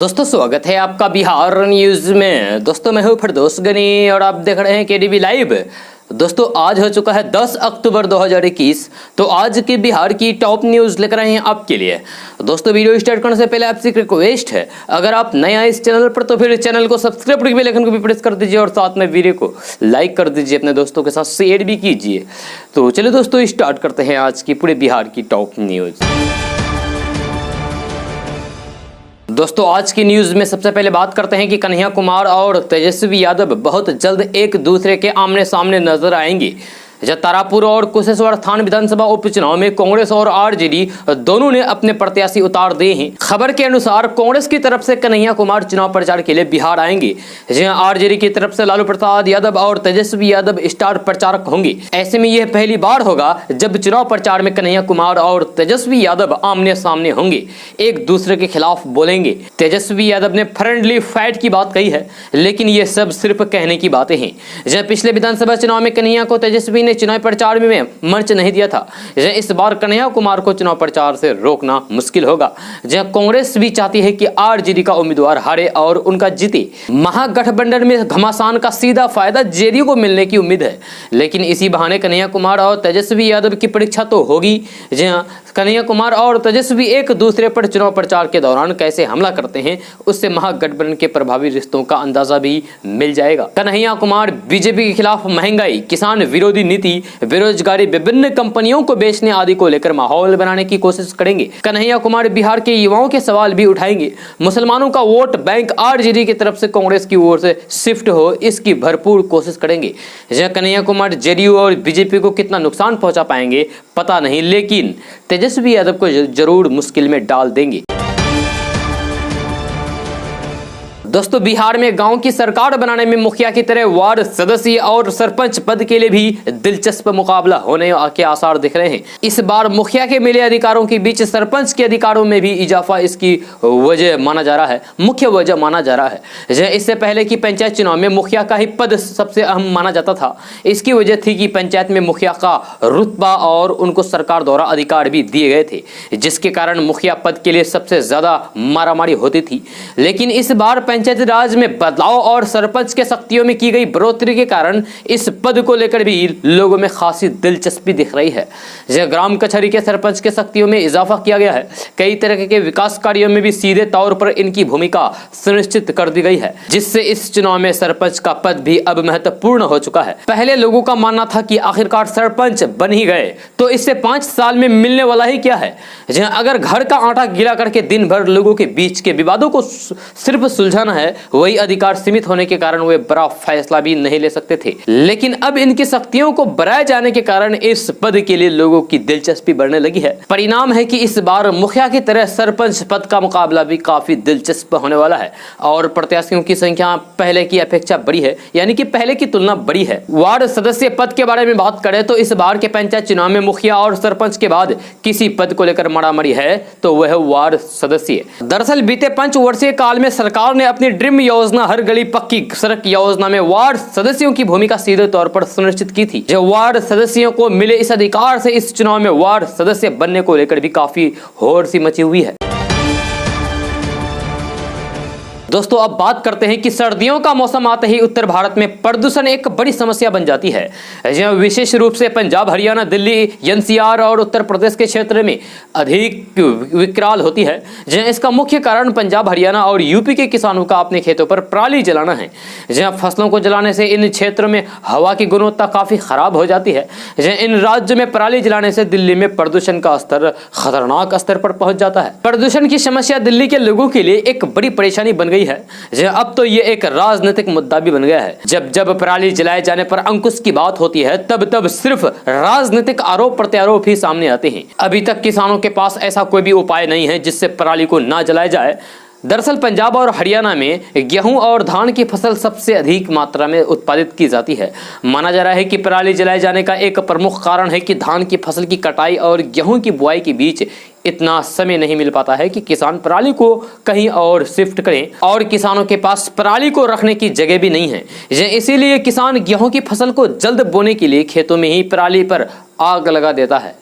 दोस्तों स्वागत है आपका बिहार न्यूज में। दोस्तों मैं हूं फिरदौस गनी और आप देख रहे हैं केडीवी लाइव। दोस्तों आज हो चुका है 10 अक्टूबर 2021। तो आज के बिहार की टॉप न्यूज लेकर आए हैं आपके लिए। दोस्तों वीडियो स्टार्ट करने से पहले आपसे एक रिक्वेस्ट है, अगर आप नए आए इस चैनल पर तो फिर चैनल को सब्सक्राइब करके बेल आइकन को भी प्रेस कर दीजिए और साथ में वीडियो को लाइक कर दीजिए, अपने दोस्तों के साथ शेयर भी कीजिए। तो चलिए दोस्तों स्टार्ट करते हैं आज की पूरे बिहार की टॉप न्यूज। दोस्तों आज की न्यूज में सबसे पहले बात करते हैं कि कन्हैया कुमार और तेजस्वी यादव बहुत जल्द एक दूसरे के आमने सामने नजर आएंगे। तारापुर और कुशेश्वर स्थान विधानसभा उपचुनाव में कांग्रेस और आरजेडी दोनों ने अपने प्रत्याशी उतार दिए हैं। खबर के अनुसार कांग्रेस की तरफ से कन्हैया कुमार चुनाव प्रचार के लिए बिहार आएंगे, जहां आरजेडी की तरफ से लालू प्रसाद यादव और तेजस्वी यादव स्टार प्रचारक होंगे। ऐसे में यह पहली बार होगा जब चुनाव प्रचार में कन्हैया कुमार और तेजस्वी यादव आमने सामने होंगे, एक दूसरे के खिलाफ बोलेंगे। तेजस्वी यादव ने फ्रेंडली फाइट की बात कही है, लेकिन ये सब सिर्फ कहने की बातें हैं। जहां पिछले विधानसभा चुनाव में कन्हैया को तेजस्वी ने चुनाव प्रचार में मंच नहीं दिया था, इस बार कन्हैया कुमार को चुनाव प्रचार से रोकना मुश्किल होगा। जहां कांग्रेस भी चाहती है कि आरजेडी का उम्मीदवार हारे और उनका जीते। महागठबंधन में घमासान का सीधा फायदा जेडीयू को मिलने की उम्मीद है, लेकिन इसी बहाने कन्हैया कुमार और तेजस्वी यादव की परीक्षा तो होगी। जहां कन्हैया कुमार और तेजस्वी एक दूसरे पर चुनाव प्रचार के दौरान कैसे हमला करते हैं, उससे महागठबंधन के प्रभावी रिश्तों का अंदाजा भी मिल जाएगा। कन्हैया कुमार बीजेपी के खिलाफ महंगाई, किसान विरोधी नीति, बेरोजगारी, विभिन्न कंपनियों को बेचने आदि को लेकर माहौल बनाने की कोशिश करेंगे। कन्हैया कुमार बिहार के युवाओं के सवाल भी उठाएंगे। मुसलमानों का वोट बैंक आरजेडी की तरफ से कांग्रेस की ओर से शिफ्ट हो, इसकी भरपूर कोशिश करेंगे। जहां कन्हैया कुमार जेडीयू और बीजेपी को कितना नुकसान पहुंचा पाएंगे पता नहीं, लेकिन तेजस्वी यादव को जरूर मुश्किल में डाल देंगे। दोस्तों बिहार में गांव की सरकार बनाने में मुखिया की तरह वार्ड सदस्य और सरपंच पद के लिए भी दिलचस्प मुकाबला होने के आसार दिख रहे हैं। इस बार मुखिया के मिले अधिकारों के बीच सरपंच के अधिकारों में भी इजाफा इसकी वजह माना जा रहा है, मुख्य वजह माना जा रहा है। इससे पहले की पंचायत चुनाव में मुखिया का ही पद सबसे अहम माना जाता था। इसकी वजह थी कि पंचायत में मुखिया का रुतबा और उनको सरकार द्वारा अधिकार भी दिए गए थे, जिसके कारण मुखिया पद के लिए सबसे ज्यादा मारामारी होती थी। लेकिन इस बार पंचायती राज में बदलाव और सरपंच के शक्तियों में की गई बढ़ोतरी के कारण इस पद को लेकर भी लोगों में खासी दिलचस्पी दिख रही है। ग्राम कचहरी के सरपंच के शक्तियों में इजाफा किया गया है। कई तरह के विकास कार्यों में भी सीधे तौर पर इनकी भूमिका सुनिश्चित कर दी गई है, जिससे इस चुनाव में सरपंच का पद भी अब महत्वपूर्ण हो चुका है। पहले लोगों का मानना था कि आखिरकार सरपंच बन ही गए तो इससे 5 साल में मिलने वाला ही क्या है। अगर घर का आटा गीला करके दिन भर लोगों के बीच के विवादों को सिर्फ सुलझाना है, वही अधिकार सीमित होने के कारण वे बड़ा फैसला भी नहीं ले सकते थे। लेकिन अब इनकी शक्तियों को बढ़ाए जाने के कारण इस पद के लिए लोगों की दिलचस्पी बढ़ने लगी है। परिणाम है कि इस बार मुखिया की तरह सरपंच पद का मुकाबला भी काफी दिलचस्प होने वाला है और प्रत्याशियों की संख्या पहले की अपेक्षा बड़ी है, यानी कि पहले की तुलना बड़ी है। वार्ड सदस्य पद के बारे में बात करें तो इस बार के पंचायत चुनाव में मुखिया और सरपंच के बाद किसी पद को लेकर मारामारी है तो वह वार्ड सदस्य। दरअसल बीते 5 वर्षीय काल में सरकार ने अपनी ड्रीम योजना हर गली पक्की सड़क योजना में वार्ड सदस्यों की भूमिका सीधे तौर पर सुनिश्चित की थी। जो वार्ड सदस्यों को मिले इस अधिकार से इस चुनाव में वार्ड सदस्य बनने को लेकर भी काफी होड़ सी मची हुई है। दोस्तों अब बात करते हैं कि सर्दियों का मौसम आते ही उत्तर भारत में प्रदूषण एक बड़ी समस्या बन जाती है। जहाँ विशेष रूप से पंजाब, हरियाणा, दिल्ली, एनसीआर और उत्तर प्रदेश के क्षेत्र में अधिक विकराल होती है। जहाँ इसका मुख्य कारण पंजाब, हरियाणा और यूपी के किसानों का अपने खेतों पर पराली जलाना है। जहाँ फसलों को जलाने से इन क्षेत्रों में हवा की गुणवत्ता काफी खराब हो जाती है। जहाँ इन राज्यों में पराली जलाने से दिल्ली में प्रदूषण का स्तर खतरनाक स्तर पर पहुंच जाता है। प्रदूषण की समस्या दिल्ली के लोगों के लिए एक बड़ी परेशानी बन गई है। अब तो ये एक राजनीतिक मुद्दा भी बन गया है। जब जब पराली जलाए जाने पर अंकुश की बात होती है तब तब सिर्फ राजनीतिक आरोप प्रत्यारोप ही सामने आते हैं। अभी तक किसानों के पास ऐसा कोई भी उपाय नहीं है जिससे पराली को ना जलाया जाए। दरअसल पंजाब और हरियाणा में गेहूं और धान की फसल सबसे अधिक मात्रा में उत्पादित की जाती है। माना जा रहा है कि पराली जलाए जाने का एक प्रमुख कारण है कि धान की फसल की कटाई और गेहूं की बुआई के बीच इतना समय नहीं मिल पाता है कि किसान पराली को कहीं और शिफ्ट करें और किसानों के पास पराली को रखने की जगह भी नहीं है। इसीलिए किसान गेहूं की फसल को जल्द बोने के लिए खेतों में ही पराली पर आग लगा देता है।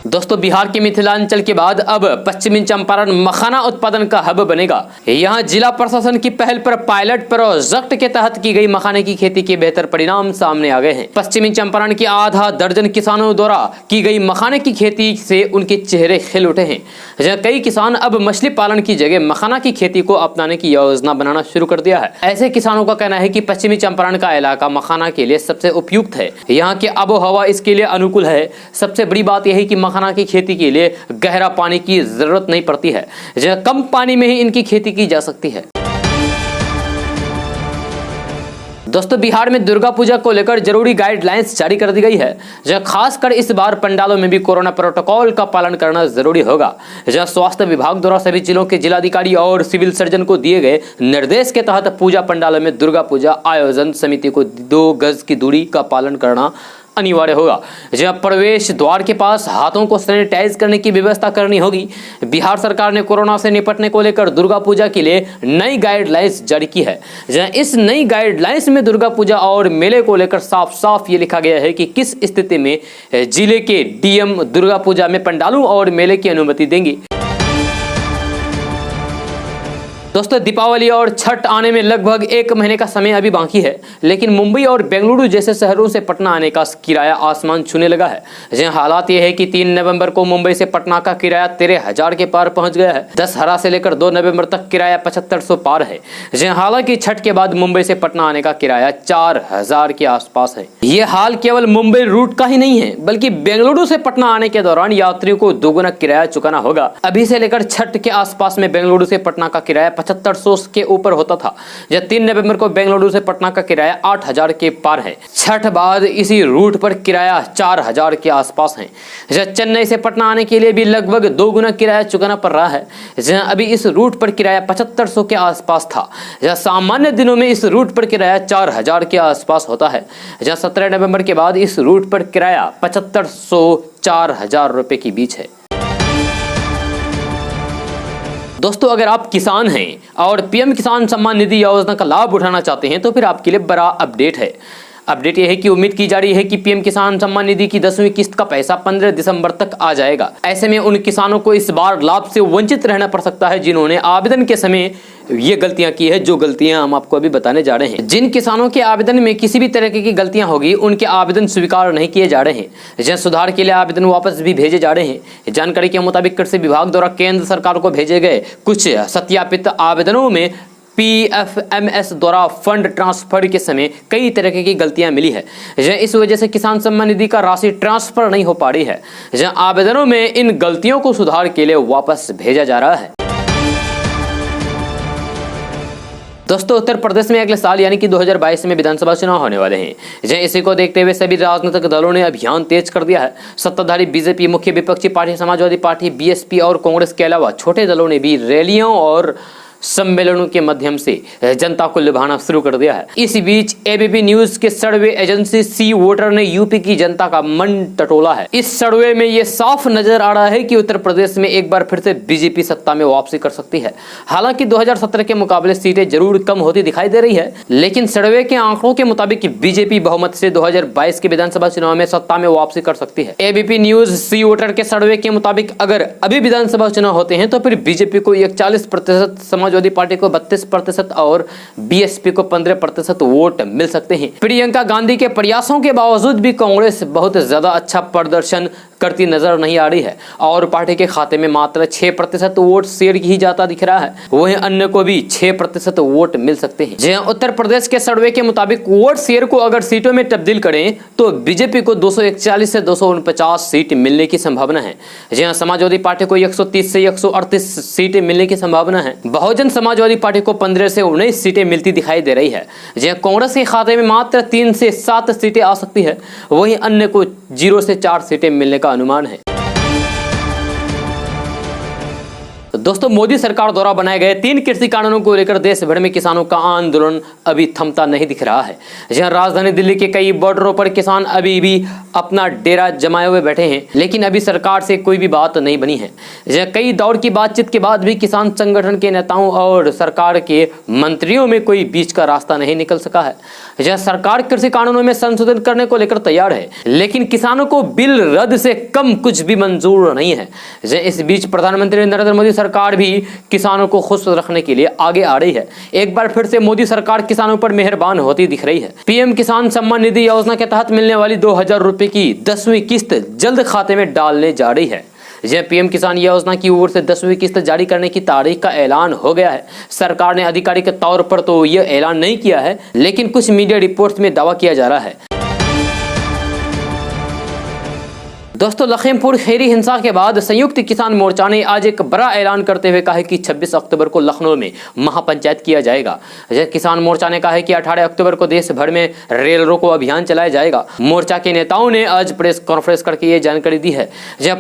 दोस्तों बिहार के मिथिलांचल के बाद अब पश्चिमी चंपारण मखाना उत्पादन का हब बनेगा। यहाँ जिला प्रशासन की पहल पर पायलट प्रोजेक्ट के तहत की गई मखाने की खेती के बेहतर परिणाम सामने आ गए हैं। पश्चिमी चंपारण के आधा दर्जन किसानों द्वारा की गई मखाने की खेती से उनके चेहरे खिल उठे हैं। जहाँ कई किसान अब मछली पालन की जगह मखाना की खेती को अपनाने की योजना बनाना शुरू कर दिया है। ऐसे किसानों का कहना है कि पश्चिमी चंपारण का इलाका मखाना के लिए सबसे उपयुक्त है। यहाँ की आबो हवा इसके लिए अनुकूल है। सबसे बड़ी बात यह है कि मखाना की खेती के लिए गहरा पानी की जरूरत नहीं पड़ती है। जहाँ कम पानी में ही इनकी खेती की जा सकती है। दोस्तों बिहार में दुर्गा पूजा को लेकर जरूरी गाइडलाइंस जारी कर दी गई है। जहाँ खासकर इस बार पंडालों में भी कोरोना प्रोटोकॉल का पालन करना जरूरी होगा। जहाँ स्वास्थ्य विभाग द्वारा सभी जिलों के जिलाधिकारी और सिविल सर्जन को दिए गए निर्देश के तहत पूजा पंडालों में दुर्गा पूजा आयोजन समिति को 2 गज की दूरी का पालन करना अनिवार्य होगा। जहाँ प्रवेश द्वार के पास हाथों को सैनिटाइज करने की व्यवस्था करनी होगी। बिहार सरकार ने कोरोना से निपटने को लेकर दुर्गा पूजा के लिए नई गाइडलाइंस जारी की है। जहाँ इस नई गाइडलाइंस में दुर्गा पूजा और मेले को लेकर साफ साफ ये लिखा गया है कि किस स्थिति में जिले के डीएम दुर्गा पूजा में पंडालों और मेले की अनुमति देंगे। दोस्तों दीपावली और छठ आने में लगभग 1 महीने का समय अभी बाकी है, लेकिन मुंबई और बेंगलुरु जैसे शहरों से पटना आने का किराया आसमान छूने लगा है। जहां हालात ये है कि 3 नवंबर को मुंबई से पटना का किराया 13,000 के पार पहुंच गया है। 10 से लेकर 2 नवंबर तक किराया 7500 पार है। जहां हालांकि छठ के बाद मुंबई से पटना आने का किराया 4000 के आसपास है। ये हाल केवल मुंबई रूट का ही नहीं है, बल्कि बेंगलुरु से पटना आने के दौरान यात्रियों को दोगुना किराया चुकाना होगा। अभी से लेकर छठ के आसपास में बेंगलुरु से पटना का किराया 7500 के ऊपर होता था। जब 3 नवंबर को बेंगलुरु से पटना का किराया 8000 के पार है। छठ बाद इसी रूट पर किराया 4000 के आसपास है। जब चेन्नई से पटना आने के लिए भी लगभग 2 गुना किराया चुकाना पड़ रहा है। जहां अभी इस रूट पर किराया 7500 के आसपास था। जहां सामान्य दिनों में इस रूट पर किराया 4000 के आसपास होता है। जहां 17 नवंबर के बाद इस रूट पर किराया 7500-4000 रुपए के बीच है। दोस्तों अगर आप किसान हैं और पीएम किसान सम्मान निधि योजना का लाभ उठाना चाहते हैं तो फिर आपके लिए बड़ा अपडेट है। अपडेट यह है कि उम्मीद की जा रही है कि पीएम किसान सम्मान निधि की 10वीं किस्त का पैसा 15 दिसंबर तक आ जाएगा। ऐसे में उन किसानों को इस बार लाभ से वंचित रहना पड़ सकता है जिन्होंने आवेदन के समय ये गलतियां की है, जो गलतियां हम आपको अभी बताने जा रहे हैं। जिन किसानों के आवेदन में किसी भी तरह की गलतियां होगी उनके आवेदन स्वीकार नहीं किए जा रहे हैं। जन सुधार के लिए आवेदन वापस भी भेजे जा रहे हैं। जानकारी के मुताबिक कृषि विभाग द्वारा केंद्र सरकार को भेजे गए कुछ सत्यापित आवेदनों में PFMS द्वारा फंड ट्रांसफर के समय कई तरह की गलतियां मिली है। इस वजह से किसान सम्मान निधि का राशि ट्रांसफर नहीं हो पा रही है। जहां आवेदनों में इन गलतियों को सुधार के लिए वापस भेजा जा रहा है। दोस्तों उत्तर प्रदेश में अगले साल यानी कि 2022 में विधानसभा चुनाव होने वाले हैं। जहां इसी को देखते हुए सभी राजनीतिक दलों ने अभियान तेज कर दिया है। सत्ताधारी बीजेपी, मुख्य विपक्षी पार्टी समाजवादी पार्टी, BSP और कांग्रेस के अलावा छोटे दलों ने भी रैलियों और सम्मेलनों के माध्यम से जनता को लुभाना शुरू कर दिया है। इसी बीच ABP न्यूज के सर्वे एजेंसी सी वोटर ने यूपी की जनता का मन टटोला है। इस सर्वे में यह साफ नजर आ रहा है कि उत्तर प्रदेश में एक बार फिर से बीजेपी सत्ता में वापसी कर सकती है। हालांकि 2017 के मुकाबले सीटें जरूर कम होती दिखाई दे रही है, लेकिन सर्वे के आंकड़ों के मुताबिक बीजेपी बहुमत से 2022 के विधानसभा चुनाव में सत्ता में वापसी कर सकती है। ABP न्यूज सी वोटर के सर्वे के मुताबिक अगर अभी विधानसभा चुनाव होते हैं तो फिर बीजेपी को 41%, समाजवादी पार्टी को 32% और BSP को 15% वोट मिल सकते हैं। प्रियंका गांधी के प्रयासों के बावजूद भी कांग्रेस बहुत ज्यादा अच्छा प्रदर्शन करती नजर नहीं आ रही है और पार्टी के खाते में मात्र 6% वोट शेयर ही जाता दिख रहा है। वहीं अन्य को भी 6% वोट मिल सकते हैं। जहां उत्तर प्रदेश के सर्वे के मुताबिक वोट शेयर को अगर सीटों में तब्दील करें तो बीजेपी को 241 से 249 सीट मिलने की संभावना है। जहां समाजवादी पार्टी को 130 से 138 सीटें मिलने की संभावना है। बहुजन समाजवादी पार्टी को 15 से 19 सीटें मिलती दिखाई दे रही है। जहां कांग्रेस के खाते में मात्र 3 से 7 सीटें आ सकती है। वहीं अन्य को 0 से 4 सीटें मिलने का अनुमान है। दोस्तों मोदी सरकार द्वारा बनाए गए 3 कृषि कानूनों को लेकर देश भर में किसानों का आंदोलन अभी थमता नहीं दिख रहा है। जहां राजधानी दिल्ली के कई बॉर्डरों पर किसान अभी भी अपना डेरा जमाए हुए बैठे हैं, लेकिन अभी सरकार से कोई भी बात नहीं बनी है। जहां कई दौर की बातचीत के बाद भी किसान संगठन के नेताओं और सरकार के मंत्रियों में कोई बीच का रास्ता नहीं निकल सका है। जहां सरकार कृषि कानूनों में संशोधन करने को लेकर तैयार है, लेकिन किसानों को बिल रद्द से कम कुछ भी मंजूर नहीं है। इस बीच प्रधानमंत्री नरेंद्र मोदी सरकार भी किसानों को खुश रखने के लिए आगे आ रही है। एक बार फिर से मोदी सरकार किसानों पर मेहरबान होती दिख रही है। पीएम किसान सम्मान निधि योजना के तहत मिलने वाली 2000 रुपए की 10वीं किस्त जल्द खाते में डालने जा रही है। पीएम किसान योजना की ओर से 10वीं किस्त जारी करने की तारीख का ऐलान हो गया है। सरकार ने आधिकारिक तौर पर तो यह ऐलान नहीं किया है, लेकिन कुछ मीडिया रिपोर्ट्स में दावा किया जा रहा है। दोस्तों, लखीमपुर खीरी हिंसा के बाद संयुक्त किसान मोर्चा ने आज एक बड़ा ऐलान करते हुए कहा है कि 26 अक्टूबर को लखनऊ में महापंचायत किया जाएगा। किसान मोर्चा ने कहा है कि 18 अक्टूबर को देश भर में रेल रोको अभियान चलाया जाएगा। मोर्चा के नेताओं ने आज प्रेस कॉन्फ्रेंस करके ये जानकारी दी है।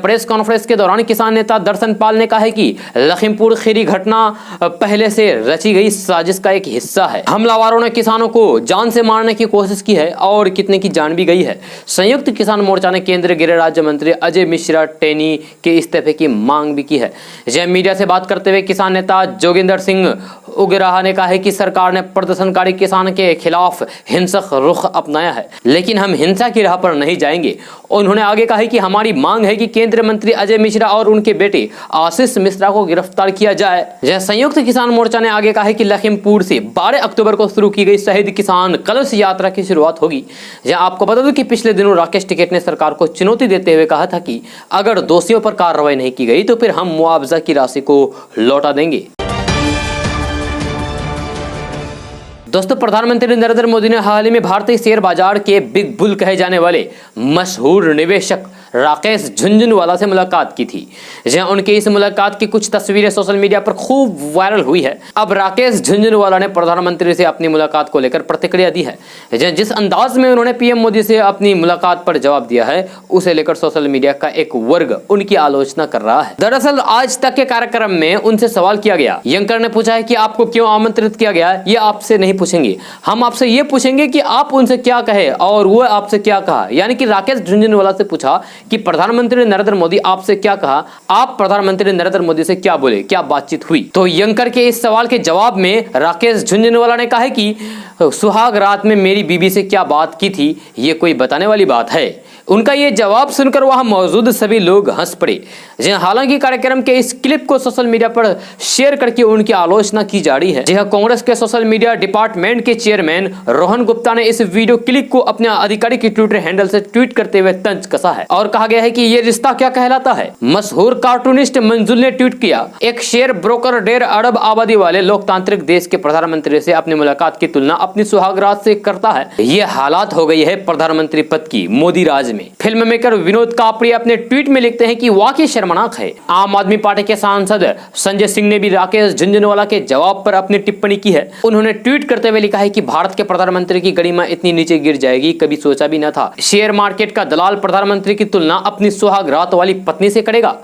प्रेस कॉन्फ्रेंस के दौरान किसान नेता दर्शन पाल ने कहा है कि लखीमपुर खीरी घटना पहले से रची गई साजिश का एक हिस्सा है। हमलावरों ने किसानों को जान से मारने की कोशिश की है और कितने की जान भी गई है। संयुक्त किसान मोर्चा ने केंद्रीय गृह राज्य मंत्री अजय मिश्रा टेनी के इस्तीफे की मांग भी की है। मीडिया से बात करते हुए किसान नेता जोगिंदर सिंह उगराहा ने कहा है कि सरकार ने प्रदर्शनकारी किसान के खिलाफ हिंसक रुख अपनाया है, लेकिन हम हिंसा की राह पर नहीं जाएंगे। उन्होंने आगे कहा है कि हमारी मांग है कि केंद्रीय मंत्री अजय मिश्रा और उनके बेटे आशीष मिश्रा को गिरफ्तार किया जाए। संयुक्त किसान मोर्चा ने आगे कहा है कि लखीमपुर से 12 अक्टूबर को शुरू की गई शहीद किसान कलश यात्रा की शुरुआत होगी। आपको बता दूं कि पिछले दिनों राकेश टिकैत ने सरकार को चुनौती देते हुए कहा था कि अगर दोषियों पर कार्रवाई नहीं की गई तो फिर हम मुआवजा की राशि को लौटा देंगे। दोस्तों, प्रधानमंत्री नरेंद्र मोदी ने हाल ही में भारतीय शेयर बाजार के बिग बुल कहे जाने वाले मशहूर निवेशक राकेश झुनझुनवाला से मुलाकात की थी। उनके इस मुलाकात की कुछ तस्वीरें सोशल मीडिया पर खूब वायरल हुई है। अब राकेश झुनझुनवाला ने प्रधानमंत्री से अपनी मुलाकात को लेकर प्रतिक्रिया दी है। जिस अंदाज में उन्होंने पीएम मोदी से अपनी मुलाकात पर जवाब दिया है, उसे लेकर सोशल मीडिया का एक वर्ग उनकी आलोचना कर रहा है। दरअसल आज तक के कार्यक्रम में उनसे सवाल किया गया। एंकर ने पूछा है कि आपको क्यों आमंत्रित किया गया, ये आपसे नहीं पूछेंगे, हम आपसे ये पूछेंगे कि आप उनसे क्या कहे और वो आपसे क्या कहा। यानी कि राकेश झुनझुनवाला से पूछा कि प्रधानमंत्री नरेंद्र मोदी आपसे क्या कहा, आप प्रधानमंत्री नरेंद्र मोदी से क्या बोले, क्या बातचीत हुई। तो एंकर के इस सवाल के जवाब में राकेश झुनझुनवाला ने कहा है कि सुहाग रात में मेरी बीबी से क्या बात की थी, ये कोई बताने वाली बात है। उनका ये जवाब सुनकर वहां मौजूद सभी लोग हंस पड़े। हालांकि कार्यक्रम के इस क्लिप को सोशल मीडिया पर शेयर करके उनकी आलोचना की जा रही है। कांग्रेस के सोशल मीडिया डिपार्टमेंट के चेयरमैन रोहन गुप्ता ने इस वीडियो क्लिप को अपने आधिकारिक ट्विटर हैंडल से ट्वीट करते हुए तंज कसा है और कहा गया है कि ये रिश्ता क्या कहलाता है। मशहूर कार्टूनिस्ट मंजुल ने ट्वीट किया, एक शेयर ब्रोकर 1.5 अरब आबादी वाले लोकतांत्रिक देश के प्रधानमंत्री से अपनी मुलाकात की तुलना अपनी सुहागरात से करता है। ये हालात हो गई है प्रधानमंत्री पद की मोदी राज में। फिल्म मेकर विनोद कापड़ी अपने ट्वीट में लिखते हैं कि वाकई शर्मनाक है। आम आदमी पार्टी के सांसद संजय सिंह ने भी राकेश झुनझुनवाला के जवाब पर अपनी टिप्पणी की है। उन्होंने ट्वीट करते हुए लिखा है कि भारत के प्रधानमंत्री की गरिमा इतनी नीचे गिर जाएगी कभी सोचा भी न था। शेयर मार्केट का दलाल प्रधानमंत्री की तुलना अपनी सुहागरात वाली पत्नी से करेगा।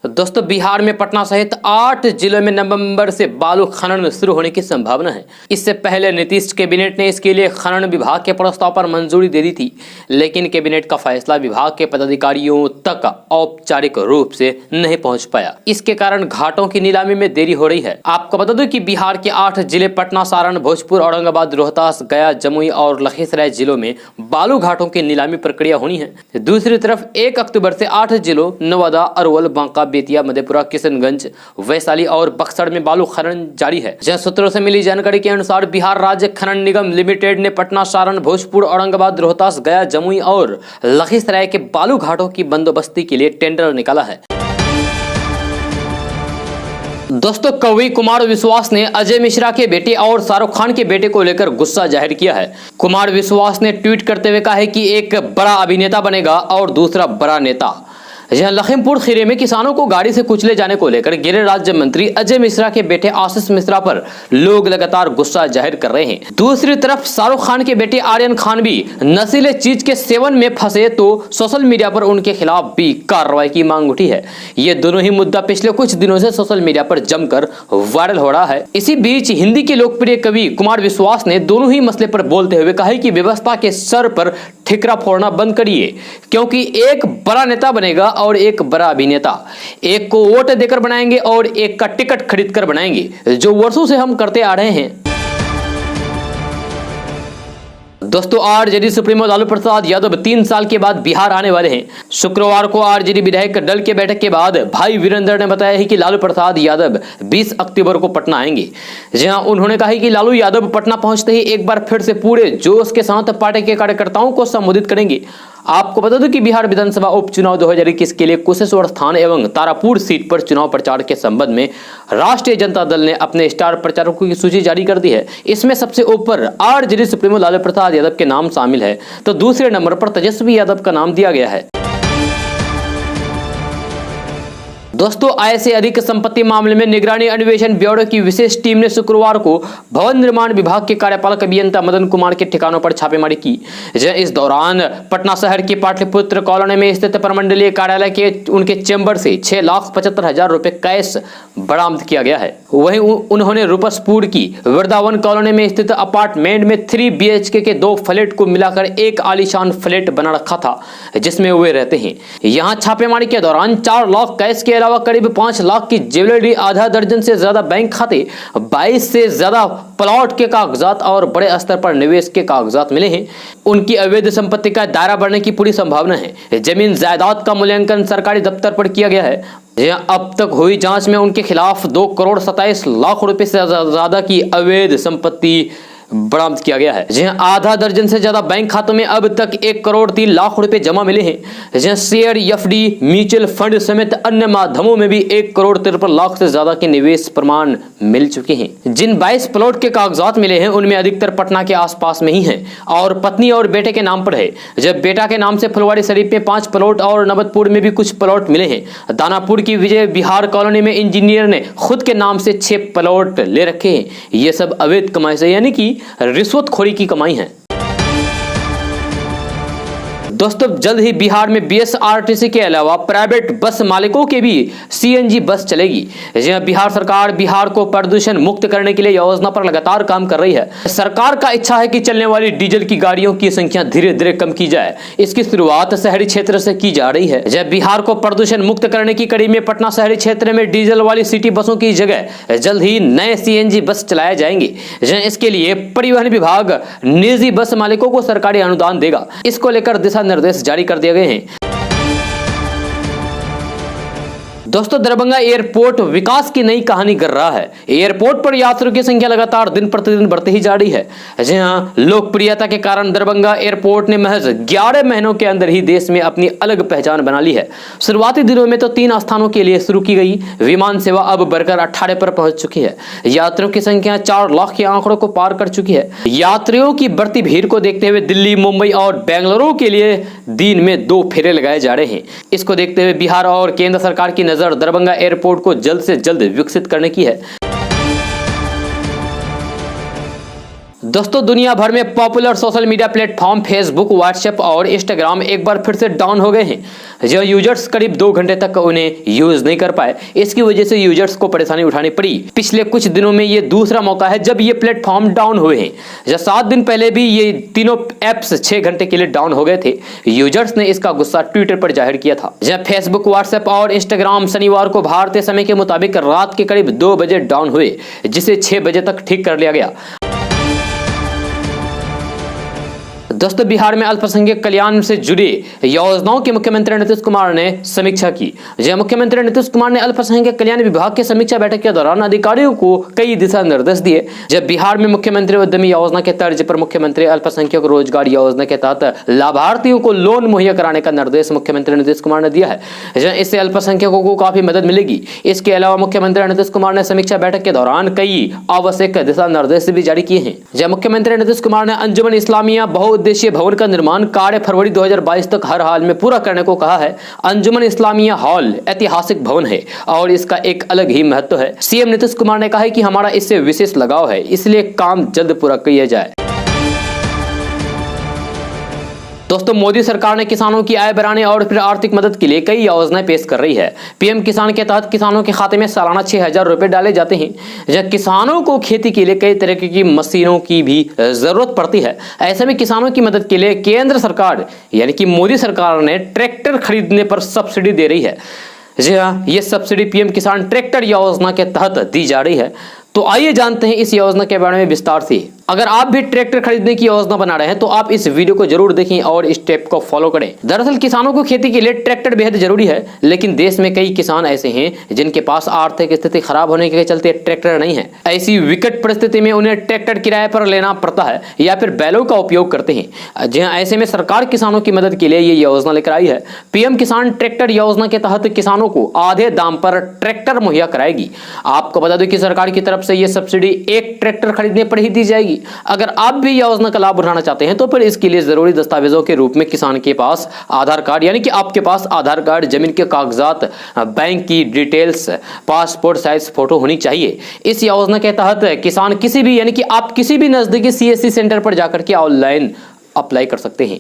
दोस्तों, बिहार में पटना सहित 8 जिलों में नवंबर से बालू खनन शुरू होने की संभावना है। इससे पहले नीतीश कैबिनेट ने इसके लिए खनन विभाग के प्रस्ताव पर मंजूरी दे दी थी, लेकिन कैबिनेट का फैसला विभाग के पदाधिकारियों तक औपचारिक रूप से नहीं पहुंच पाया। इसके कारण घाटों की नीलामी में देरी हो रही है। आपको बता दूं कि बिहार के 8 जिले पटना, सारण, भोजपुर, औरंगाबाद, रोहतास, गया, जमुई और लखीसराय जिलों में बालू घाटों की नीलामी प्रक्रिया होनी है। दूसरी तरफ 1 अक्टूबर से 8 जिलों नवादा, अरवल, बांका, बेतिया, मधेपुरा, किशनगंज, वैशाली और बक्सर में बालू खनन जारी है। जन सूत्रों से मिली जानकारी के अनुसार बिहार राज्य खनन निगम लिमिटेड ने पटना, सारण, भोजपुर, औरंगाबाद, रोहतास, गया, जमुई और लखीसराय के बालू घाटों की बंदोबस्ती के लिए टेंडर निकाला है। दोस्तों, कवि कुमार विश्वास ने अजय मिश्रा के बेटे और शाहरुख खान के बेटे को लेकर गुस्सा जाहिर किया है। कुमार विश्वास ने ट्वीट करते हुए कहा है कि एक बड़ा अभिनेता बनेगा और दूसरा बड़ा नेता। लखीमपुर खीरी में किसानों को गाड़ी से कुचले जाने को लेकर गृह राज्य मंत्री अजय मिश्रा के बेटे आशीष मिश्रा पर लोग लगातार गुस्सा जाहिर कर रहे हैं। दूसरी तरफ शाहरुख खान के बेटे आर्यन खान भी नशीले चीज के सेवन में फंसे तो सोशल मीडिया पर उनके खिलाफ भी कार्रवाई की मांग उठी है। ये दोनों ही मुद्दा पिछले कुछ दिनों से सोशल मीडिया पर जमकर वायरल हो रहा है। इसी बीच हिंदी के लोकप्रिय कवि कुमार विश्वास ने दोनों ही मसले पर बोलते हुए कहा कि व्यवस्था के सर पर ठिकरा फोड़ना बंद करिए, क्योंकि एक बड़ा नेता बनेगा और एक बड़ा अभिनेता। एक को वोट देकर बनाएंगे और एक का टिकट खरीद कर बनाएंगे, जो वर्षों से हम करते आ रहे हैं। दोस्तों आरजेडी सुप्रीमो लालू प्रसाद यादव 3 साल के बाद बिहार आने वाले हैं। शुक्रवार को आरजेडी विधायक दल के बैठक के बाद भाई वीरेंद्र ने बताया है कि लालू प्रसाद यादव 20 अक्टूबर को पटना आएंगे। जहां उन्होंने कहा है कि लालू यादव पटना पहुंचते ही एक बार फिर से पूरे जोश के साथ पार्टी के कार्यकर्ताओं को संबोधित करेंगे। आपको बता दूं कि बिहार विधानसभा उपचुनाव 2021 के लिए कुशेश्वर स्थान एवं तारापुर सीट पर चुनाव प्रचार के संबंध में राष्ट्रीय जनता दल ने अपने स्टार प्रचारकों की सूची जारी कर दी है। इसमें सबसे ऊपर आरजेडी सुप्रीमो लालू प्रसाद यादव के नाम शामिल है, तो दूसरे नंबर पर तेजस्वी यादव का नाम दिया गया है। दोस्तों आय से अधिक संपत्ति मामले में निगरानी अन्वेषण ब्यूरो की विशेष टीम ने शुक्रवार को भवन निर्माण विभाग के कार्यपालक अभियंता मदन कुमार के ठिकानों पर छापेमारी की। इस दौरान पटना शहर के पाटलिपुत्र कॉलोनी में स्थित प्रमंडलीय कार्यालय के उनके चेंबर से 6,75,000 रुपए कैश बरामद किया गया है। वहीं उन्होंने रूपसपुर की वृंदावन कॉलोनी में स्थित अपार्टमेंट में 3 BHK के 2 फ्लैट को मिलाकर एक आलीशान फ्लैट बना रखा था, जिसमें वे रहते हैं। यहाँ छापेमारी के दौरान 4 लाख कैश के अलावा करीब 5 लाख की ज्वेलरी, आधा दर्जन से ज्यादा बैंक खाते, 22 से ज्यादा प्लॉट के कागजात और बड़े स्तर पर निवेश के कागजात मिले हैं। उनकी अवैध संपत्ति का दायरा बढ़ने की पूरी संभावना है। जमीन जायदाद का मूल्यांकन सरकारी दफ्तर पर किया गया है। अब तक हुई जांच में उनके खिलाफ 2,27,00,000 रुपए से ज्यादा की अवैध संपत्ति बरामद किया गया है। जहां आधा दर्जन से ज्यादा बैंक खातों में अब तक 1,03,00,000 रुपए जमा मिले हैं। जहां शेयर, FD, म्यूचुअल फंड समेत अन्य माध्यमों में भी 1,53,00,000 से ज्यादा के निवेश प्रमाण मिल चुके हैं। जिन 22 प्लॉट के कागजात मिले हैं उनमें अधिकतर पटना के आसपास में ही है और पत्नी और बेटे के नाम पर है। जब बेटा के नाम से फुलवारी शरीफ में 5 प्लॉट और नवतपुर में भी कुछ प्लॉट मिले हैं। दानापुर की विजय बिहार कॉलोनी में इंजीनियर ने खुद के नाम से 6 प्लॉट ले रखे हैं। ये सब अवैध कमाई से यानी कि रिश्वतखोरी की कमाई है। दोस्तों जल्द ही बिहार में BSRTC के अलावा प्राइवेट बस मालिकों के भी CNG बस चलेगी। जहां बिहार सरकार बिहार को प्रदूषण मुक्त करने के लिए योजना पर लगातार काम कर रही है। सरकार का इच्छा है कि चलने वाली डीजल की गाड़ियों की संख्या धीरे धीरे कम की जाए। इसकी शुरुआत शहरी क्षेत्र से की जा रही है। जब बिहार को प्रदूषण मुक्त करने की कड़ी में पटना शहरी क्षेत्र में डीजल वाली सिटी बसों की जगह जल्द ही नए CNG बस चलाए जाएंगे। इसके लिए परिवहन विभाग निजी बस मालिकों को सरकारी अनुदान देगा। इसको लेकर दिशा निर्देश जारी कर दिए गए हैं। दोस्तों दरभंगा एयरपोर्ट विकास की नई कहानी कर रहा है। एयरपोर्ट पर यात्रियों की संख्या लगातार दिन प्रतिदिन बढ़ती ही जा रही है। जी हां, लोकप्रियता के कारण दरभंगा एयरपोर्ट ने महज 11 महीनों के अंदर ही देश में अपनी अलग पहचान बना ली है। शुरुआती दिनों में तो 3 स्थानों के लिए शुरू की गई विमान सेवा अब बढ़कर 18 पर पहुंच चुकी है। यात्रियों की संख्या 4 लाख के आंकड़ों को पार कर चुकी है। यात्रियों की बढ़ती भीड़ को देखते हुए दिल्ली, मुंबई और बेंगलुरु के लिए दिन में 2 फेरे लगाए जा रहे हैं। इसको देखते हुए बिहार और केंद्र सरकार की नजर दरभंगा एयरपोर्ट को जल्द से जल्द विकसित करने की है। दोस्तों दुनिया भर में popular social media platform Facebook, WhatsApp और इंस्टाग्राम एक बार फिर से डाउन हो गए हैं। जो यूजर्स करीब 2 घंटे तक उन्हें यूज नहीं कर पाए। इसकी वजह से यूजर्स को परेशानी उठानी पड़ी। पिछले कुछ दिनों में ये दूसरा मौका है जब ये प्लेटफॉर्म डाउन हुए हैं। जब 7 दिन पहले भी ये तीनों एप्स 6 घंटे के लिए डाउन हो गए थे। यूजर्स ने इसका गुस्सा ट्विटर पर जाहिर किया था। जब फेसबुक, व्हाट्सएप और इंस्टाग्राम शनिवार को भारतीय समय के मुताबिक रात के करीब 2 बजे डाउन हुए, जिसे 6 बजे तक ठीक कर लिया गया। दोस्तों बिहार में अल्पसंख्यक कल्याण से जुड़ी योजनाओं की मुख्यमंत्री नीतीश कुमार ने समीक्षा की। जहां मुख्यमंत्री नीतीश कुमार ने अल्पसंख्यक कल्याण विभाग की समीक्षा बैठक के दौरान अधिकारियों को कई दिशा निर्देश दिए। जब बिहार में मुख्यमंत्री उद्यमी योजना के तर्ज पर मुख्यमंत्री अल्पसंख्यक रोजगार योजना के तहत लाभार्थियों को लोन मुहैया कराने का निर्देश मुख्यमंत्री नीतीश कुमार ने दिया है। इससे अल्पसंख्यकों को काफी मदद मिलेगी। इसके अलावा मुख्यमंत्री नीतीश कुमार ने समीक्षा बैठक के दौरान कई आवश्यक दिशा निर्देश भी जारी किए हैं। जब मुख्यमंत्री नीतीश कुमार ने अंजुमन इस्लामिया बहुउद्देशीय भवन का निर्माण कार्य फरवरी 2022 तक हर हाल में पूरा करने को कहा है। अंजुमन इस्लामिया हॉल ऐतिहासिक भवन है और इसका एक अलग ही महत्व है। सीएम नीतीश कुमार ने कहा है कि हमारा इससे विशेष लगाव है, इसलिए काम जल्द पूरा किया जाए। दोस्तों मोदी सरकार ने किसानों की आय बढ़ाने और फिर आर्थिक मदद के लिए कई योजनाएं पेश कर रही है। पीएम किसान के तहत किसानों के खाते में सालाना 6,000 रुपए डाले जाते हैं। जब किसानों को खेती के लिए कई तरह की मशीनों की भी जरूरत पड़ती है। ऐसे में किसानों की मदद के लिए केंद्र सरकार यानी कि मोदी सरकार ने ट्रैक्टर खरीदने पर सब्सिडी दे रही है। जी हाँ, ये सब्सिडी पीएम किसान ट्रैक्टर योजना के तहत दी जा रही है। तो आइए जानते हैं इस योजना के बारे में विस्तार से। अगर आप भी ट्रैक्टर खरीदने की योजना बना रहे हैं तो आप इस वीडियो को जरूर देखें और इस स्टेप को फॉलो करें। दरअसल किसानों को खेती के लिए ट्रैक्टर बेहद जरूरी है, लेकिन देश में कई किसान ऐसे हैं जिनके पास आर्थिक स्थिति खराब होने के चलते ट्रैक्टर नहीं है। ऐसी विकट परिस्थिति में उन्हें ट्रैक्टर किराए पर लेना पड़ता है या फिर बैलों का उपयोग करते हैं। जी हाँ, ऐसे में सरकार किसानों की मदद के लिए ये योजना लेकर आई है। पीएम किसान ट्रैक्टर योजना के तहत किसानों को आधे दाम पर ट्रैक्टर मुहैया कराएगी। आपको बता दें कि सरकार की तरफ से यह सब्सिडी एक ट्रैक्टर खरीदने पर ही दी जाएगी। अगर आप भी योजना का लाभ उठाना चाहते हैं तो फिर इसके लिए जरूरी दस्तावेजों के रूप में किसान के पास आधार कार्ड, यानी कि आपके पास आधार कार्ड, जमीन के कागजात, बैंक की डिटेल्स, पासपोर्ट साइज फोटो होनी चाहिए। इस योजना के तहत किसान किसी भी, यानी कि आप किसी भी नजदीकी सीएससी सेंटर पर जाकर के ऑनलाइन अप्लाई कर सकते हैं।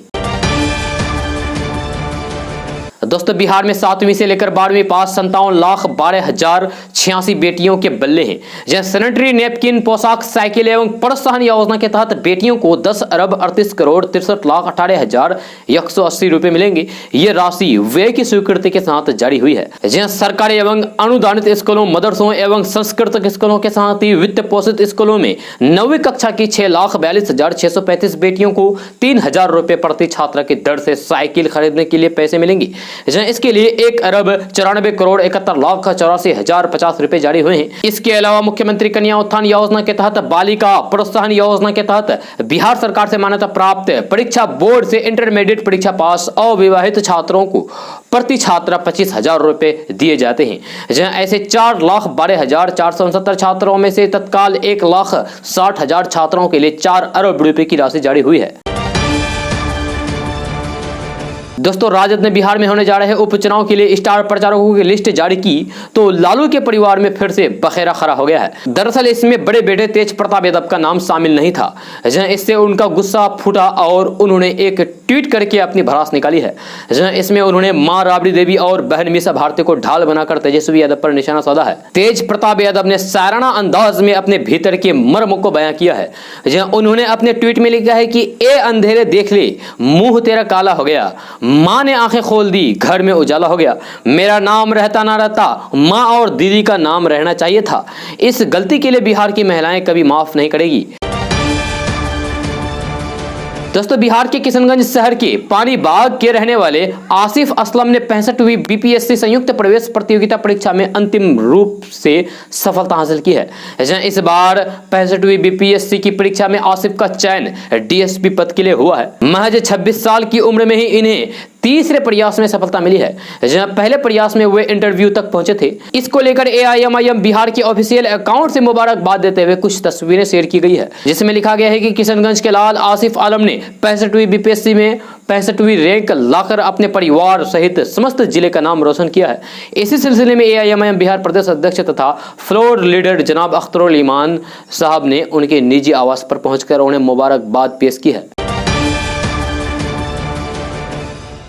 दोस्तों, बिहार में 7वीं से लेकर 12वीं पास 57,12,086 बेटियों के बल्ले हैं। जहां सैनिटरी नैपकिन, पोशाक, साइकिल एवं प्रोत्साहन योजना के तहत बेटियों को 10,38,63,18,180 रुपए मिलेंगे। ये राशि व्यय की स्वीकृति के साथ जारी हुई है। जहां सरकारी एवं अनुदानित स्कूलों, मदरसों एवं संस्कृत स्कूलों के साथ ही वित्त पोषित स्कूलों में 9वीं कक्षा की 6,42,635 बेटियों को 3,000 रुपए प्रति छात्रा की दर से साइकिल खरीदने के लिए पैसे मिलेंगे। इसके लिए 1,94,71,84,050 रुपए जारी हुए हैं। इसके अलावा मुख्यमंत्री कन्या उत्थान योजना के तहत, बालिका प्रोत्साहन योजना के तहत बिहार सरकार से मान्यता प्राप्त परीक्षा बोर्ड से इंटरमीडिएट परीक्षा पास अविवाहित छात्रों को प्रति छात्रा 25,000 रुपए दिए जाते हैं। जहां ऐसे 4,12,469 छात्रों में से तत्काल 1,60,000 छात्रों के लिए 4 अरब रुपए की राशि जारी हुई है। दोस्तों, राजद ने बिहार में होने जा रहे उपचुनाव के लिए स्टार प्रचारकों की लिस्ट जारी की तो लालू के परिवार में फिर से बखेरा खड़ा हो गया है। दरअसल इसमें बड़े बेटे तेज प्रताप यादव का नाम शामिल नहीं था। इससे उनका गुस्सा फूटा और उन्होंने एक ट्वीट करके अपनी भड़ास निकाली है। इसमें उन्होंने मां राबड़ी देवी और बहन मीसा भारती को ढाल बनाकर तेजस्वी यादव पर निशाना साधा है। तेज प्रताप यादव ने शायराना अंदाज में अपने भीतर के मर्म को बयां किया है। उन्होंने अपने ट्वीट में लिखा है कि ए अंधेरे देख ले, मुंह तेरा काला हो गया, माँ ने आंखें खोल दी, घर में उजाला हो गया, मेरा नाम रहता ना रहता, माँ और दीदी का नाम रहना चाहिए था। इस गलती के लिए बिहार की महिलाएं कभी माफ नहीं करेगी। दोस्तों, बिहार के किशनगंज शहर के पानी बाग के रहने वाले आसिफ असलम ने 65वीं बीपीएससी संयुक्त प्रवेश प्रतियोगिता परीक्षा में अंतिम रूप से सफलता हासिल की है। इस बार 65वीं बीपीएससी की परीक्षा में आसिफ का चयन डीएसपी पद के लिए हुआ है। महज 26 साल की उम्र में ही इन्हें तीसरे प्रयास में सफलता मिली है। जहां पहले प्रयास में वे इंटरव्यू तक पहुंचे थे। इसको लेकर एआईएमआईएम बिहार के ऑफिशियल अकाउंट से मुबारकबाद देते हुए कुछ तस्वीरें शेयर की गई है, जिसमें लिखा गया है कि किशनगंज के लाल आसिफ आलम ने 65वीं बीपीएससी में 65वीं रैंक लाकर अपने परिवार सहित समस्त जिले का नाम रोशन किया है। इसी सिलसिले में एआईएमआईएम बिहार प्रदेश अध्यक्ष तथा फ्लोर लीडर जनाब अख्तरुल ईमान साहब ने उनके निजी आवास पर पहुंचकर उन्हें मुबारकबाद पेश की है।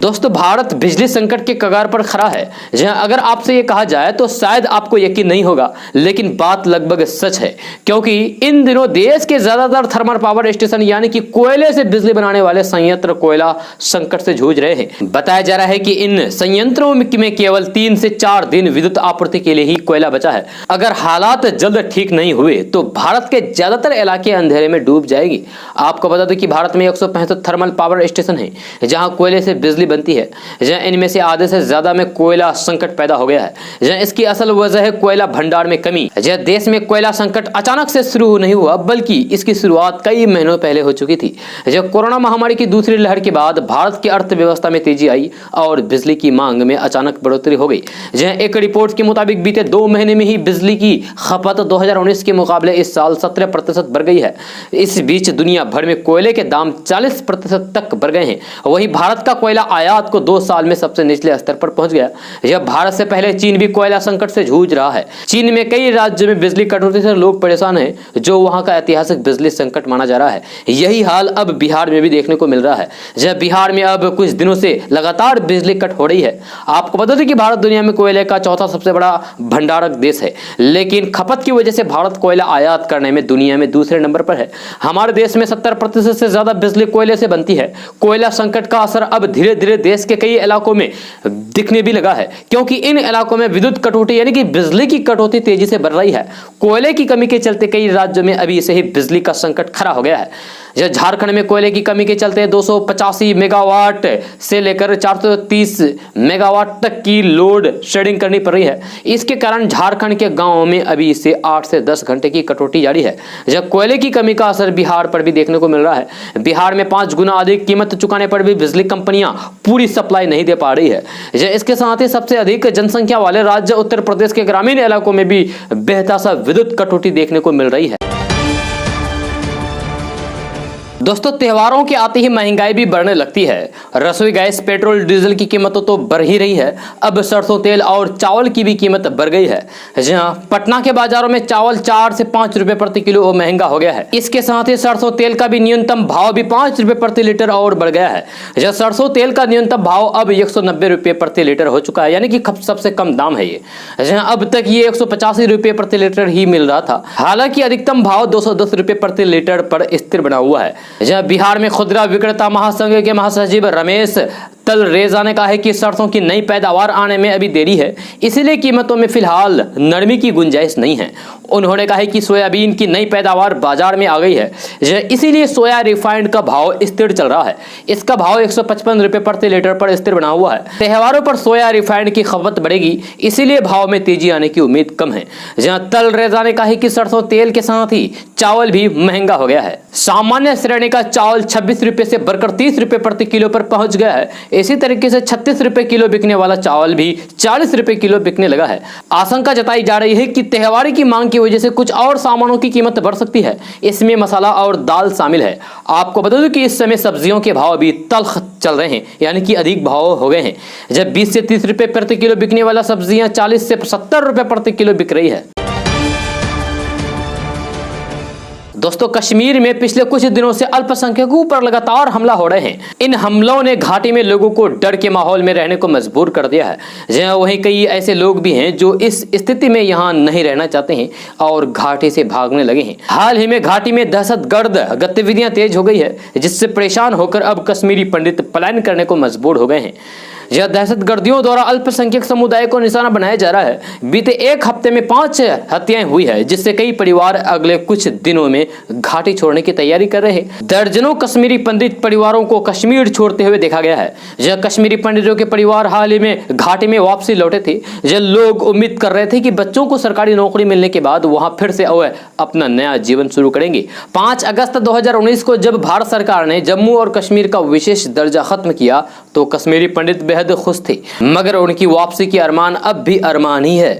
दोस्तों, भारत बिजली संकट के कगार पर खड़ा है। जहां अगर आपसे ये कहा जाए तो शायद आपको यकीन नहीं होगा, लेकिन बात लगभग सच है, क्योंकि इन दिनों देश के ज्यादातर थर्मल पावर स्टेशन यानी कि कोयले से बिजली बनाने वाले संयंत्र कोयला संकट से जूझ रहे हैं। बताया जा रहा है कि इन संयंत्रों में केवल 3 से 4 दिन विद्युत आपूर्ति के लिए ही कोयला बचा है। अगर हालात जल्द ठीक नहीं हुए तो भारत के ज्यादातर इलाके अंधेरे में डूब जाएगी। आपको बता दें कि भारत में 165 थर्मल पावर स्टेशन है जहां कोयले से बिजली बनती है। जहां इनमें से आधे से ज्यादा में कोयला संकट पैदा हो गया है। जहां इसकी असल वजह है कोयला भंडार में कमी। जहां देश में कोयला संकट अचानक से शुरू नहीं हुआ, बल्कि इसकी शुरुआत कई महीनों पहले हो चुकी थी। जब कोरोना महामारी की दूसरी लहर के बाद भारत की अर्थव्यवस्था में तेजी आई और बिजली की मांग में अचानक बढ़ोतरी हो गई। जहां एक रिपोर्ट के मुताबिक बीते 2 महीने में ही बिजली की खपत 2019 के मुकाबले इस साल 17% बढ़ गई है। इस बीच दुनिया भर में कोयले के दाम 40% तक बढ़ गए हैं। वहीं भारत का कोयला आयात को 2 साल में सबसे निचले स्तर पर पहुंच गया। यह भारत से पहले चीन भी कोयला संकट से जूझ रहा है। चीन में कई राज्यों में बिजली कटौती से लोग परेशान हैं, जो वहां का ऐतिहासिक बिजली संकट माना जा रहा है। यही हाल अब बिहार में भी देखने को मिल रहा है। जब बिहार में अब कुछ दिनों से लगातार बिजली कट हो रही है। आपको बता दें कि भारत दुनिया में कोयले का चौथा सबसे बड़ा भंडारक देश है, लेकिन खपत की वजह से भारत कोयला आयात करने में दुनिया में दूसरे नंबर पर है। हमारे देश में 70% से ज्यादा बिजली कोयले से बनती है। कोयला संकट का असर अब धीरे धीरे धीरे देश के कई इलाकों में दिखने भी लगा है, क्योंकि इन इलाकों में विद्युत कटौती यानी कि बिजली की कटौती तेजी से बढ़ रही है। कोयले की कमी के चलते कई राज्यों में अभी से ही बिजली का संकट खड़ा हो गया है। झारखंड में कोयले की कमी के चलते 285 मेगावाट से लेकर 430 मेगावाट तक की लोड शेडिंग करनी पड़ रही है। इसके कारण झारखंड के गांवों में अभी से 8 से 10 घंटे की कटौती जारी है। जब कोयले की कमी का असर बिहार पर भी देखने को मिल रहा है। बिहार में 5 गुना अधिक कीमत चुकाने पर भी बिजली कंपनियां पूरी सप्लाई नहीं दे पा रही है। इसके साथ ही सबसे अधिक जनसंख्या वाले राज्य उत्तर प्रदेश के ग्रामीण इलाकों में भी बेहतासा विद्युत कटौती देखने को मिल रही है। दोस्तों, त्योहारों के आते ही महंगाई भी बढ़ने लगती है। रसोई गैस, पेट्रोल, डीजल की कीमतों तो बढ़ ही रही है। अब सरसों तेल और चावल की भी कीमत बढ़ गई है। जहां पटना के बाजारों में चावल 4 से 5 रुपए प्रति किलो महंगा हो गया है। इसके साथ ही सरसों तेल का भी न्यूनतम भाव भी 5 रुपए प्रति लीटर और बढ़ गया है। जहां सरसों तेल का न्यूनतम भाव अब 190 रुपए प्रति लीटर हो चुका है, यानी कि सबसे कम दाम है ये। जहां अब तक ये 185 रुपए प्रति लीटर ही मिल रहा था। हालांकि अधिकतम भाव 210 रुपए प्रति लीटर पर स्थिर बना हुआ है। जब बिहार में खुदरा विक्रेता महासंघ के महासचिव रमेश तलरेजा ने कहा है कि सरसों की नई पैदावार आने में अभी देरी है, इसीलिए कीमतों में फिलहाल नरमी की गुंजाइश नहीं है। उन्होंने कहा है कि सोयाबीन की नई पैदावार बाजार में आ गई है, इसीलिए सोया रिफाइंड का भाव स्थिर चल रहा है। इसका भाव 155 रुपए प्रति लीटर पर स्थिर बना हुआ है। त्योहारों पर सोया रिफाइंड की खपत बढ़ेगी, इसीलिए भाव में तेजी आने की उम्मीद कम है। जहां तलरेजा ने कहा है कि सरसों तेल के साथ ही चावल भी महंगा हो गया है। सामान्य श्रेणी का चावल 26 रुपए से बढ़कर 30 रुपए प्रति किलो पर पहुंच गया है। इसी तरीके से 36 रुपए किलो बिकने वाला चावल भी 40 रुपए किलो बिकने लगा है। आशंका जताई जा रही है कि त्योहारी की मांग की वजह से कुछ और सामानों की कीमत बढ़ सकती है। इसमें मसाला और दाल शामिल है। आपको बता दूं कि इस समय सब्जियों के भाव अभी तल्ख चल रहे हैं, यानी कि अधिक भाव हो गए हैं। जब 20 से 30 रुपए प्रति किलो बिकने वाला सब्जियां 40 से 70 रुपए प्रति किलो बिक रही है। दोस्तों, कश्मीर में पिछले कुछ दिनों से अल्पसंख्यकों पर लगातार हमला हो रहे हैं। इन हमलों ने घाटी में लोगों को डर के माहौल में रहने को मजबूर कर दिया है। जहां वहीं कई ऐसे लोग भी हैं जो इस स्थिति में यहां नहीं रहना चाहते हैं और घाटी से भागने लगे हैं। हाल ही में घाटी में दहशतगर्द गतिविधियां तेज हो गई है, जिससे परेशान होकर अब कश्मीरी पंडित पलायन करने को मजबूर हो गए हैं। यह दहशतगर्दियों द्वारा अल्पसंख्यक समुदाय को निशाना बनाया जा रहा है। बीते एक हफ्ते में 5 हत्याएं हुई है, जिससे कई परिवार अगले कुछ दिनों में घाटी छोड़ने की तैयारी कर रहे हैं। दर्जनों कश्मीरी पंडित परिवारों को कश्मीर छोड़ते हुए देखा गया है। यह कश्मीरी पंडितों के परिवार हाल ही में घाटी में वापसी लौटे थे। यह लोग उम्मीद कर रहे थे कि बच्चों को सरकारी नौकरी मिलने के बाद वहां फिर से अपना नया जीवन शुरू करेंगे। 5 अगस्त 2019 को जब भारत सरकार ने जम्मू और कश्मीर का विशेष दर्जा खत्म किया तो कश्मीरी पंडित बेहद खुश थे, मगर उनकी वापसी की अरमान अब भी अरमान ही है।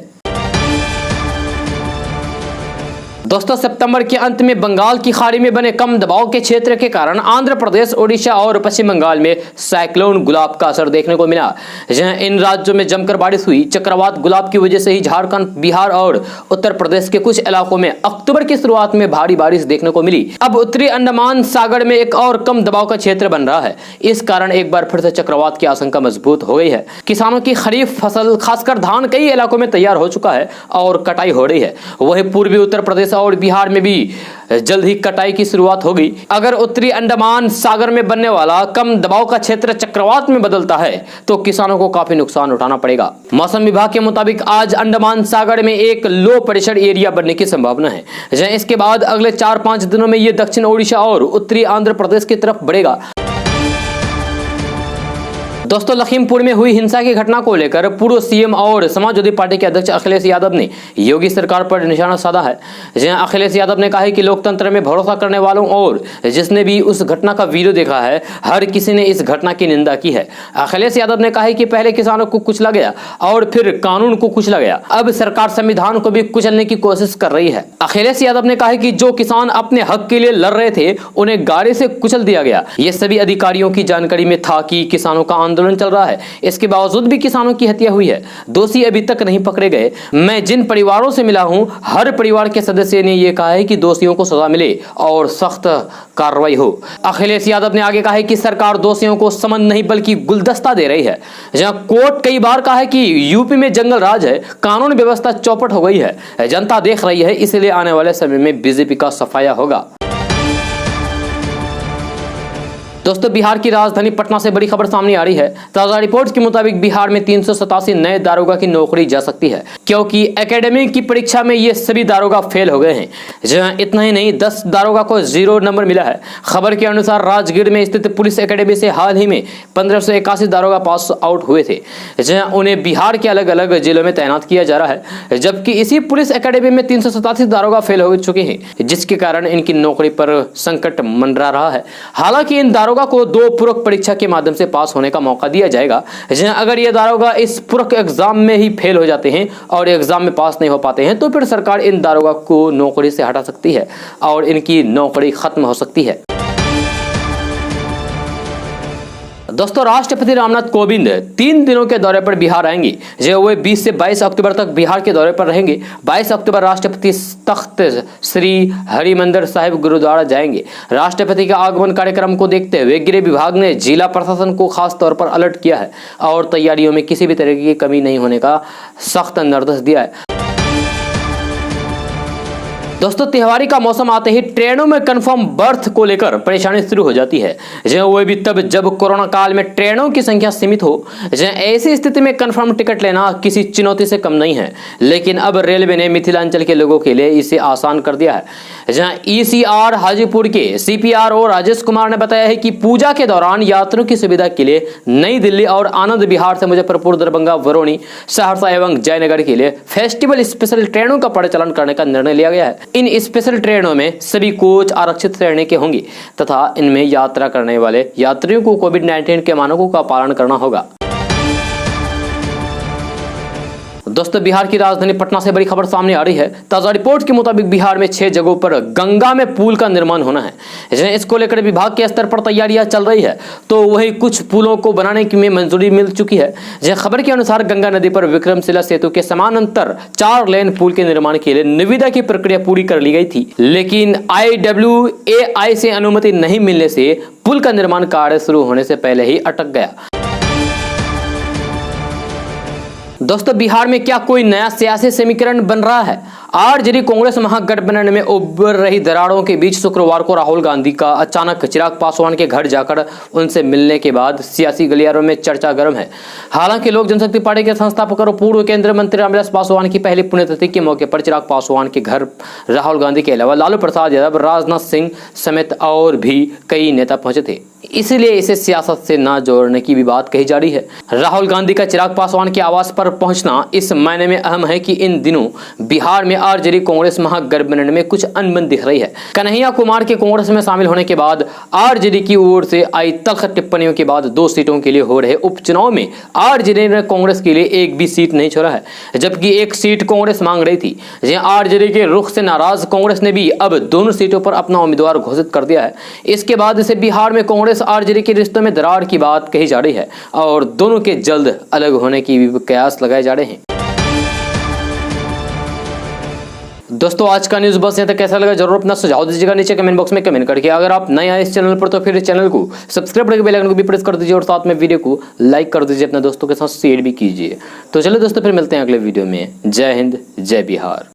दोस्तों, सितंबर के अंत में बंगाल की खाड़ी में बने कम दबाव के क्षेत्र के कारण आंध्र प्रदेश, ओडिशा और पश्चिम बंगाल में साइक्लोन गुलाब का असर देखने को मिला। जहां इन राज्यों में जमकर बारिश हुई। चक्रवात गुलाब की वजह से ही झारखंड, बिहार और उत्तर प्रदेश के कुछ इलाकों में अक्टूबर की शुरुआत में भारी बारिश देखने को मिली। अब उत्तरी अंडमान सागर में एक और कम दबाव का क्षेत्र बन रहा है। इस कारण एक बार फिर से चक्रवात की आशंका मजबूत हो गई है। किसानों की खरीफ फसल खासकर धान कई इलाकों में तैयार हो चुका है और कटाई हो रही है। वहीं पूर्वी उत्तर प्रदेश और बिहार में भी जल्द ही कटाई की शुरुआत होगी। अगर उत्तरी अंडमान सागर में बनने वाला कम दबाव का क्षेत्र चक्रवात में बदलता है तो किसानों को काफी नुकसान उठाना पड़ेगा। मौसम विभाग के मुताबिक आज अंडमान सागर में एक लो प्रेशर एरिया बनने की संभावना है। इसके बाद अगले 4-5 दिनों में यह दक्षिण ओडिशा और उत्तरी आंध्र प्रदेश की तरफ बढ़ेगा। दोस्तों, लखीमपुर में हुई हिंसा की घटना को लेकर पूर्व सीएम और समाजवादी पार्टी के अध्यक्ष अखिलेश यादव ने योगी सरकार पर निशाना साधा है। जहां अखिलेश यादव ने कहा है कि लोकतंत्र में भरोसा करने वालों और जिसने भी उस घटना का वीडियो देखा है, हर किसी ने इस घटना की निंदा की है। अखिलेश यादव ने कहा है कि पहले किसानों को कुचला गया और फिर कानून को कुचला गया, अब सरकार संविधान को भी कुचलने की कोशिश कर रही है। अखिलेश यादव ने कहा है कि जो किसान अपने हक के लिए लड़ रहे थे उन्हें गाड़ी से कुचल दिया गया। ये सभी अधिकारियों की जानकारी में था कि किसानों का आंदोलन चल रहा है, इसके बावजूद भी किसानों की हत्या हुई है। दोषी अभी तक नहीं पकड़े गए। मैं जिन परिवारों से मिला हूं, हर परिवार के सदस्य ने यह कहा है कि दोषियों को सजा मिले और सख्त कार्रवाई हो। अखिलेश यादव ने आगे कहा है कि सरकार दोषियों को समन नहीं बल्कि गुलदस्ता दे रही है। जहां कोर्ट कई बार कहा है कि यूपी में जंगल राज है, कानून व्यवस्था चौपट हो गई है, जनता देख रही है, इसलिए आने वाले समय में बीजेपी का सफाया होगा। दोस्तों बिहार की राजधानी पटना से बड़ी खबर सामने आ रही है। ताजा रिपोर्ट के मुताबिक बिहार में 387 नए दारोगा की नौकरी जा सकती है, क्योंकि एकेडमी की परीक्षा में ये सभी दारोगा फेल हो गए हैं। जहां इतना ही नहीं, 10 दारोगा को 0 नंबर मिला है। खबर के अनुसार राजगीर में स्थित पुलिस एकेडमी से हाल ही में 1581 दारोगा पास आउट हुए थे, जहां उन्हें बिहार के अलग अलग जिलों में तैनात किया जा रहा है। जबकि इसी पुलिस एकेडमी में 387 दारोगा फेल हो चुके हैं, जिसके कारण इनकी नौकरी पर संकट मंडरा रहा है। हालांकि इन दारोगा को 2 पूरक परीक्षा के माध्यम से पास होने का मौका दिया जाएगा। जहां अगर ये दारोगा इस पूरक एग्जाम में ही फेल हो जाते हैं और एग्जाम में पास नहीं हो पाते हैं, तो फिर सरकार इन दारोगा को नौकरी से हटा सकती है और इनकी नौकरी खत्म हो सकती है। दोस्तों राष्ट्रपति रामनाथ कोविंद 3 दिनों के दौरे पर बिहार आएंगे। जो वे 20 से 22 अक्टूबर तक बिहार के दौरे पर रहेंगे। 22 अक्टूबर राष्ट्रपति तख्त श्री हरिमंदिर साहिब गुरुद्वारा जाएंगे। राष्ट्रपति के आगमन कार्यक्रम को देखते हुए गृह विभाग ने जिला प्रशासन को खास तौर पर अलर्ट किया है और तैयारियों में किसी भी तरह की कमी नहीं होने का सख्त निर्देश दिया है। दोस्तों त्योहारी का मौसम आते ही ट्रेनों में कंफर्म बर्थ को लेकर परेशानी शुरू हो जाती है। जहां वो भी तब जब कोरोना काल में ट्रेनों की संख्या सीमित हो। जहां ऐसी स्थिति में कंफर्म टिकट लेना किसी चुनौती से कम नहीं है, लेकिन अब रेलवे ने मिथिलांचल के लोगों के लिए इसे आसान कर दिया है। जहां ECR हाजीपुर के CPRO राजेश कुमार ने बताया है कि पूजा के दौरान यात्रियों की सुविधा के लिए नई दिल्ली और आनंद विहार से मुजफ्फरपुर, दरभंगा, बरौनी, सहरसा एवं जयनगर के लिए फेस्टिवल स्पेशल ट्रेनों का परिचालन करने का निर्णय लिया गया है। इन स्पेशल ट्रेनों में सभी कोच आरक्षित श्रेणी के होंगे तथा इनमें यात्रा करने वाले यात्रियों को कोविड-19 के मानकों का पालन करना होगा। दोस्तों बिहार की राजधानी पटना से बड़ी खबर सामने आ रही है। ताजा रिपोर्ट के मुताबिक बिहार में 6 जगहों पर गंगा में पुल का निर्माण होना है। इसको लेकर विभाग के स्तर पर तैयारियां चल रही है, तो वही कुछ पुलों को बनाने की में मंजूरी मिल चुकी है। जहां खबर के अनुसार गंगा नदी पर विक्रमशिला सेतु के समानांतर 4 लेन पुल के निर्माण के लिए निविदा की प्रक्रिया पूरी कर ली गई थी, लेकिन IWAI से अनुमति नहीं मिलने से पुल का निर्माण कार्य शुरू होने से पहले ही अटक गया। दोस्तों बिहार में क्या कोई नया सियासी समीकरण बन रहा है? आरजेडी कांग्रेस महागठबंधन में उभर रही दरारों के बीच शुक्रवार को राहुल गांधी का अचानक चिराग पासवान के घर जाकर उनसे मिलने के बाद सियासी गलियारों में चर्चा गर्म है। हालांकि लोक जनशक्ति पार्टी के संस्थापक और पूर्व केंद्रीय मंत्री रामविलास पासवान की पहली पुण्यतिथि के मौके पर चिराग पासवान के घर राहुल गांधी के अलावा लालू प्रसाद यादव, राजनाथ सिंह समेत और भी कई नेता पहुंचे थे। इसलिए इसे सियासत से न जोड़ने की भी बात कही जा रही है। राहुल गांधी का चिराग पासवान के आवास पर पहुंचना इस मायने में अहम है कि इन दिनों बिहार में आरजेडी कांग्रेस महागठबंधन में कुछ अनबन दिख रही है। कन्हैया कुमार के कांग्रेस में शामिल होने के बाद आरजेडी की ओर से आई तल्ख टिप्पणियों के बाद 2 सीटों के लिए हो रहे उपचुनाव में आरजेडी ने कांग्रेस के लिए एक भी सीट नहीं छोड़ा है, जबकि एक सीट कांग्रेस मांग रही थी। जहां आरजेडी के रुख से नाराज कांग्रेस ने भी अब दोनों सीटों पर अपना उम्मीदवार घोषित कर दिया है। इसके बाद से बिहार में कांग्रेस आरजेडी के रिश्तों में दरार की बात कही जा रही है और दोनों के जल्द अलग होने की भी कयास लगाए जा रहे हैं। दोस्तों आज का न्यूज़ बस यहाँ तक। कैसा लगा जरूर अपना सुझाव दीजिएगा नीचे कमेंट बॉक्स में कमेंट करके। अगर आप नए आए इस चैनल पर तो फिर इस चैनल को सब्सक्राइब करके बेल आइकन को भी प्रेस कर दीजिए और साथ में वीडियो को लाइक कर दीजिए, अपने दोस्तों के साथ शेयर भी कीजिए। तो चलो दोस्तों फिर मिलते हैं अगले वीडियो में। जय हिंद, जय बिहार।